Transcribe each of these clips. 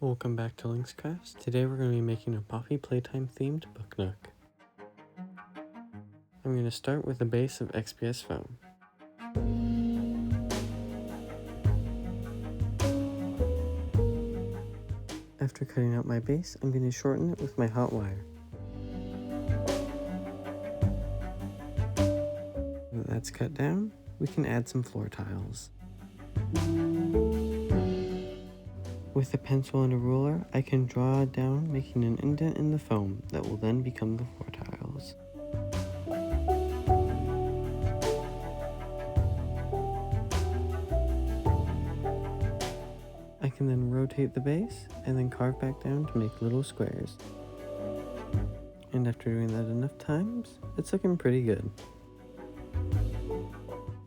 Welcome back to Link's Crafts. Today we're going to be making a Puffy Playtime themed book nook. I'm going to start with a base of XPS foam. After cutting out my base, I'm going to shorten it with my hot wire. Now that's cut down, we can add some floor tiles. With a pencil and a ruler, I can draw it down, making an indent in the foam that will then become the floor tiles. I can then rotate the base and then carve back down to make little squares. And after doing that enough times, it's looking pretty good.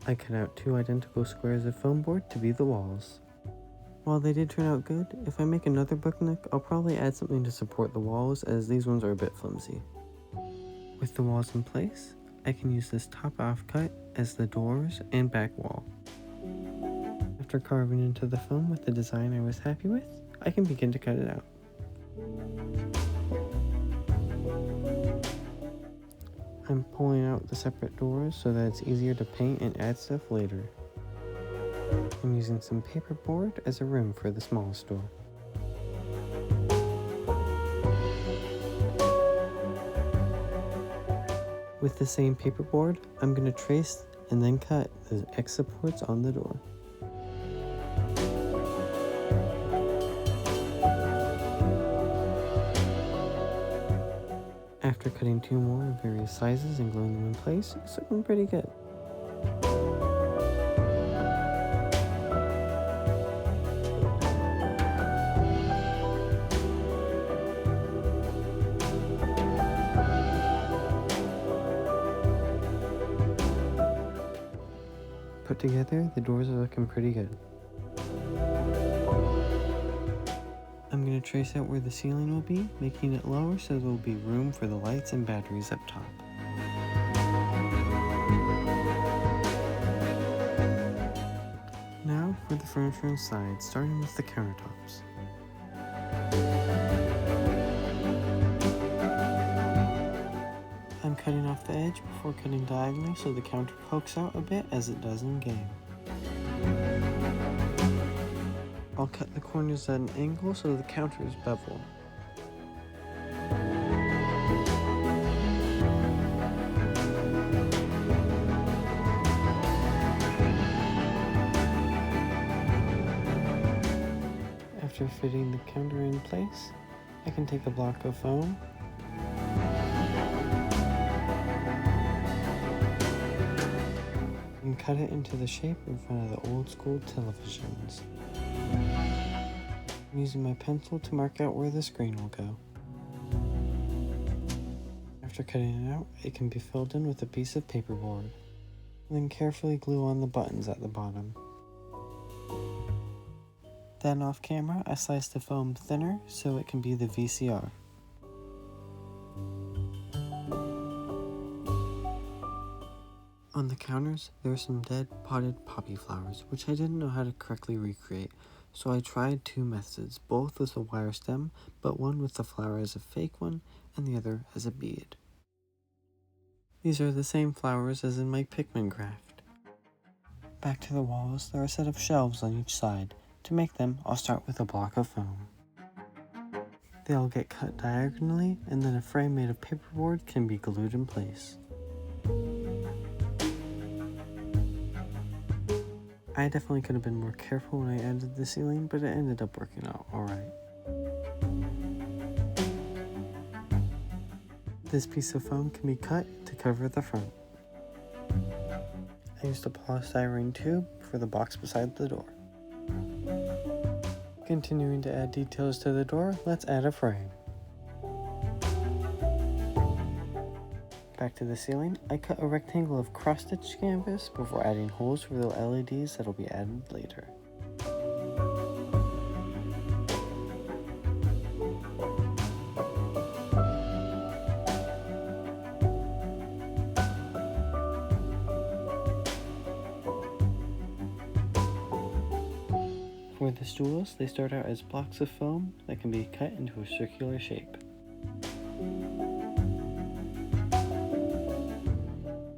I cut out 2 identical squares of foam board to be the walls. While they did turn out good, if I make another book nook, I'll probably add something to support the walls as these ones are a bit flimsy. With the walls in place, I can use this top offcut as the doors and back wall. After carving into the foam with the design I was happy with, I can begin to cut it out. I'm pulling out the separate doors so that it's easier to paint and add stuff later. I'm using some paperboard as a rim for the smallest door. With the same paperboard, I'm going to trace and then cut the X supports on the door. After cutting 2 more of various sizes and gluing them in place, it's looking pretty good. Put together, the doors are looking pretty good. I'm going to trace out where the ceiling will be, making it lower so there will be room for the lights and batteries up top. Now for the furniture inside, starting with the countertops. I'm cutting off the edge before cutting diagonally so the counter pokes out a bit as it does in game. I'll cut the corners at an angle so the counter is bevel. After fitting the counter in place, I can take a block of foam and cut it into the shape in front of the old school televisions. I'm using my pencil to mark out where the screen will go. After cutting it out, it can be filled in with a piece of paperboard, and then carefully glue on the buttons at the bottom. Then off camera, I slice the foam thinner so it can be the VCR. On the counters, there are some dead potted poppy flowers, which I didn't know how to correctly recreate, so I tried 2 methods, both with a wire stem, but one with the flower as a fake one, and the other as a bead. These are the same flowers as in my Pikmin craft. Back to the walls, there are a set of shelves on each side. To make them, I'll start with a block of foam. They all get cut diagonally, and then a frame made of paperboard can be glued in place. I definitely could have been more careful when I added the ceiling, but it ended up working out alright. This piece of foam can be cut to cover the front. I used a polystyrene tube for the box beside the door. Continuing to add details to the door, let's add a frame. Back to the ceiling, I cut a rectangle of cross-stitch canvas before adding holes for the LEDs that will be added later. For the the stools, they start out as blocks of foam that can be cut into a circular shape.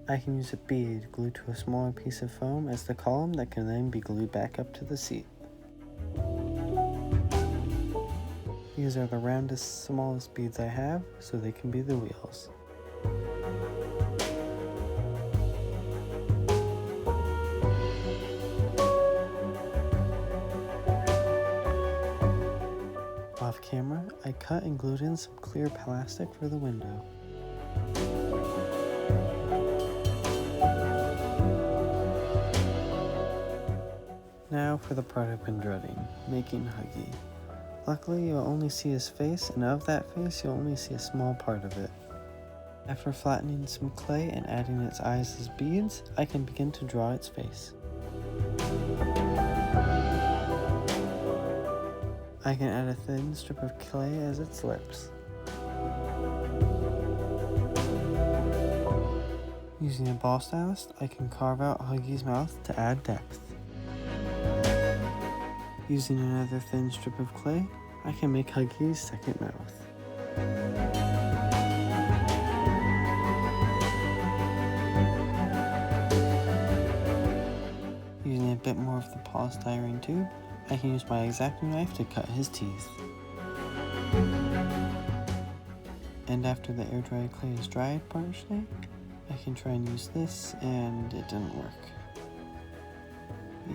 I can use a bead glued to a smaller piece of foam as the column that can then be glued back up to the seat. These are the roundest, smallest beads I have, so they can be the wheels. Off camera, I cut and glued in some clear plastic for the window. Now for the part I've been dreading, making Huggy. Luckily, you'll only see his face, and of that face, you'll only see a small part of it. After flattening some clay and adding its eyes as beads, I can begin to draw its face. I can add a thin strip of clay as its lips. Using a ball stylus, I can carve out Huggy's mouth to add depth. Using another thin strip of clay, I can make Huggy's second mouth. Using a bit more of the polystyrene tube, I can use my X-Acto knife to cut his teeth. And after the air dried clay is dried partially, I can try and use this, and it didn't work.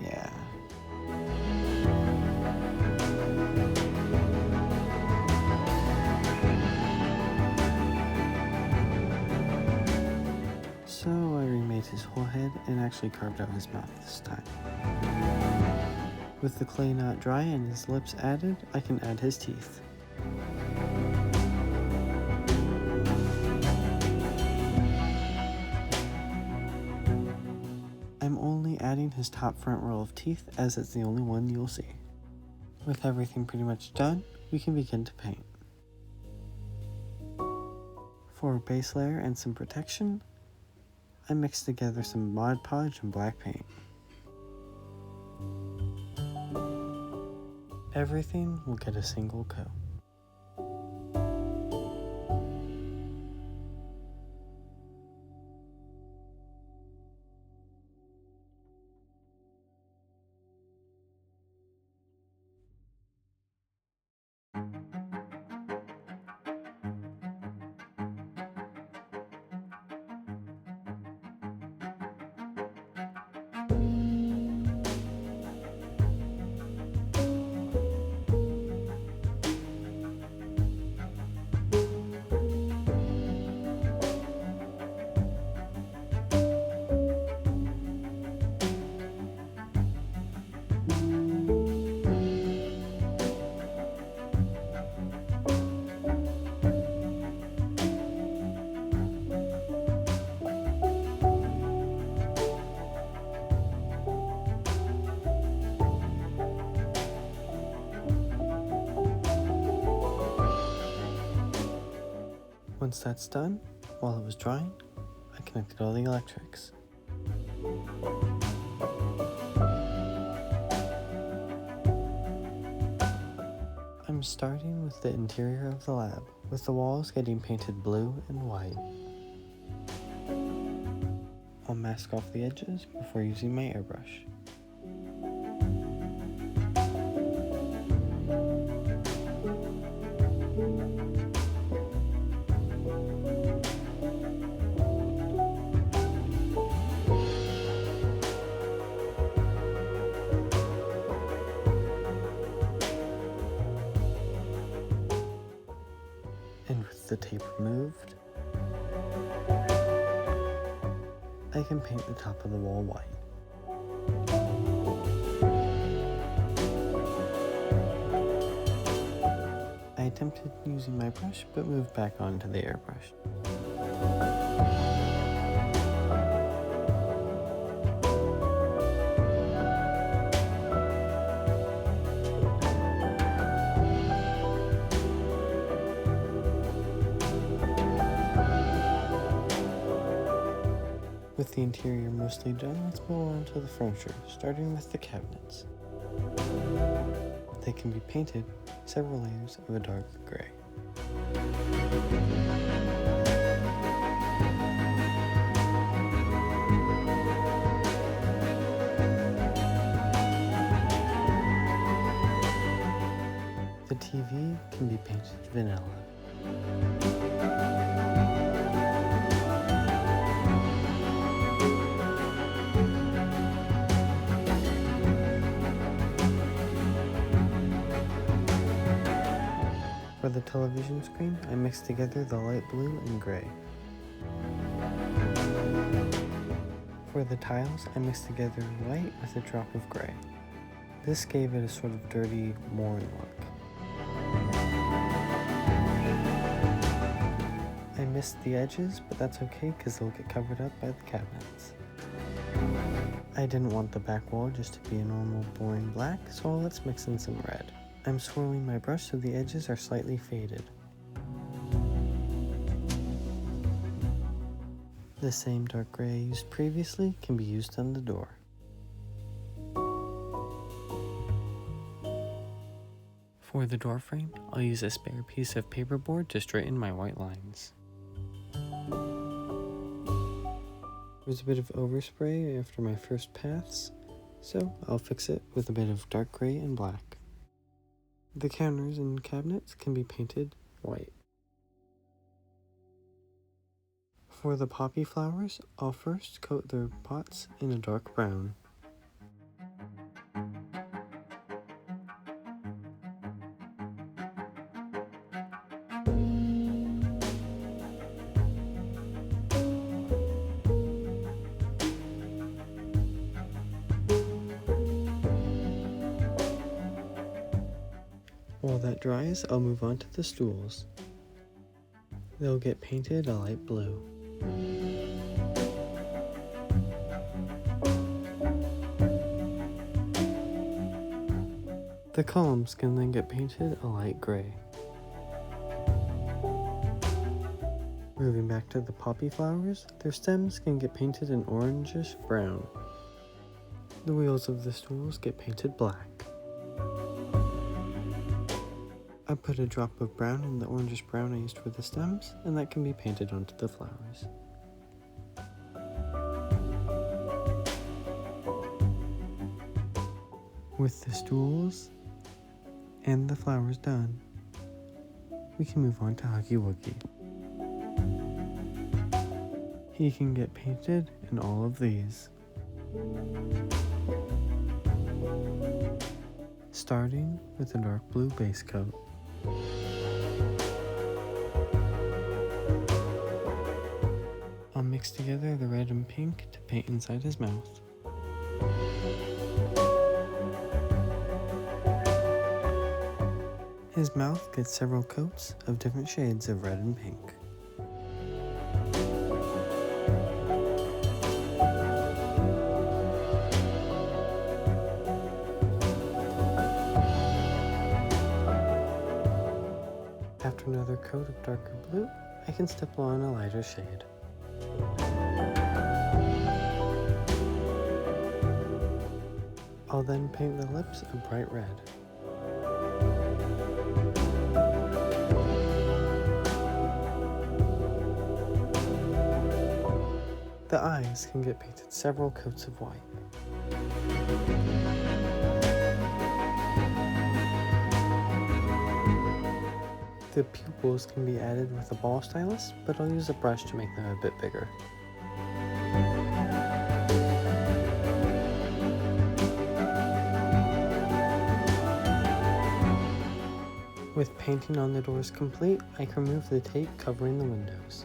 Yeah. So I remade his whole head and actually carved out his mouth this time. With the clay not dry and his lips added, I can add his teeth. I'm only adding his top front row of teeth as it's the only one you'll see. With everything pretty much done, we can begin to paint. For a base layer and some protection, I mixed together some Mod Podge and black paint. Everything will get a single coat. Once that's done, while it was drying, I connected all the electrics. I'm starting with the interior of the lab, with the walls getting painted blue and white. I'll mask off the edges before using my airbrush. And with the tape removed, I can paint the top of the wall white. I attempted using my brush, but moved back onto the airbrush. With the interior mostly done, let's move on to the furniture, starting with the cabinets. They can be painted several layers of a dark gray. The TV can be painted vanilla. For the television screen, I mixed together the light blue and gray. For the tiles, I mixed together white with a drop of gray. This gave it a sort of dirty, worn look. I missed the edges, but that's okay because they'll get covered up by the cabinets. I didn't want the back wall just to be a normal, boring black, so let's mix in some red. I'm swirling my brush so the edges are slightly faded. The same dark gray I used previously can be used on the door. For the door frame, I'll use a spare piece of paperboard to straighten my white lines. There's a bit of overspray after my first paths, so I'll fix it with a bit of dark gray and black. The counters and cabinets can be painted white. For the poppy flowers, I'll first coat their pots in a dark brown. While that dries, I'll move on to the stools. They'll get painted a light blue. The columns can then get painted a light gray. Moving back to the poppy flowers, their stems can get painted an orangish brown. The wheels of the stools get painted black. I put a drop of brown in the orangish brown I used for the stems, and that can be painted onto the flowers. With the stools and the flowers done, we can move on to Huggy Wuggy. He can get painted in all of these. Starting with a dark blue base coat. I'll mix together the red and pink to paint inside his mouth. His mouth gets several coats of different shades of red and pink. After another coat of darker blue, I can stipple on a lighter shade. I'll then paint the lips a bright red. The eyes can get painted several coats of white. The pupils can be added with a ball stylus, but I'll use a brush to make them a bit bigger. With painting on the doors complete, I can remove the tape covering the windows.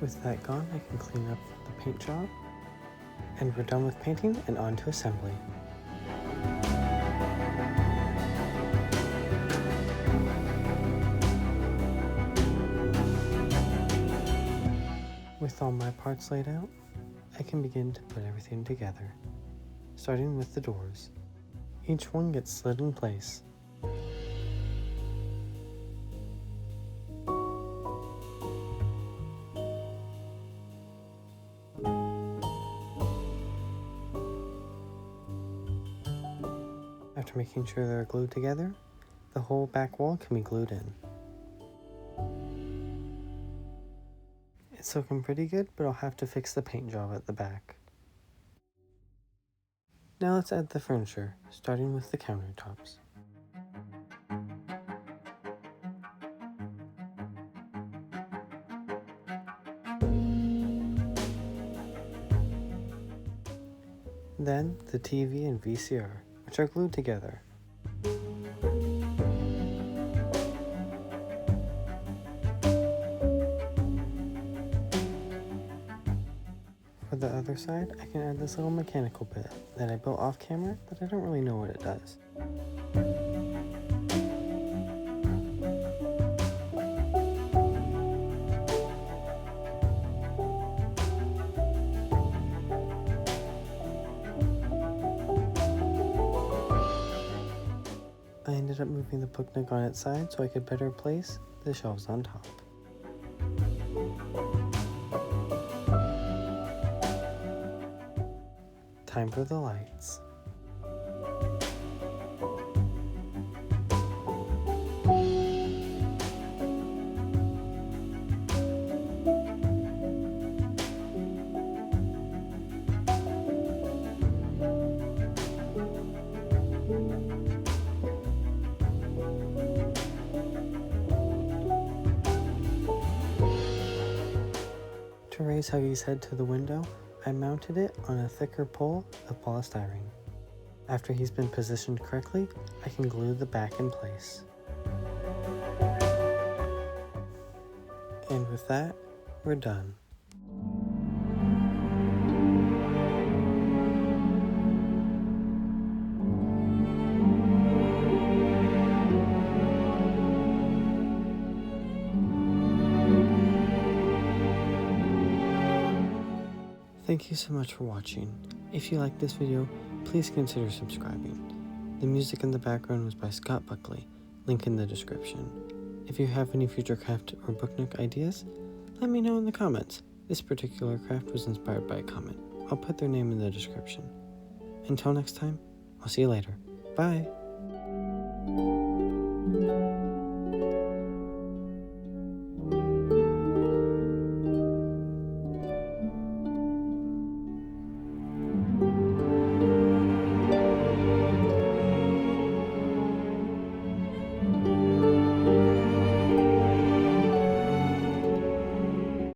With that gone, I can clean up the paint job, and we're done with painting and on to assembly. With all my parts laid out, I can begin to put everything together, starting with the doors. Each one gets slid in place. After making sure they're glued together, the whole back wall can be glued in. It's looking pretty good, but I'll have to fix the paint job at the back. Now let's add the furniture, starting with the countertops. Then the TV and VCR, which are glued together. For the other side, I can add this little mechanical bit that I built off camera that I don't really know what it does. I ended up moving the book nook on its side so I could better place the shelves on top. Time for the lights. To raise Huggy's head to the window, I mounted it on a thicker pole of polystyrene. After he's been positioned correctly, I can glue the back in place. And with that, we're done. Thank you so much for watching. If you liked this video, please consider subscribing. The music in the background was by Scott Buckley, link in the description. If you have any future craft or book nook ideas, let me know in the comments. This particular craft was inspired by a comment. I'll put their name in the description. Until next time, I'll see you later. Bye!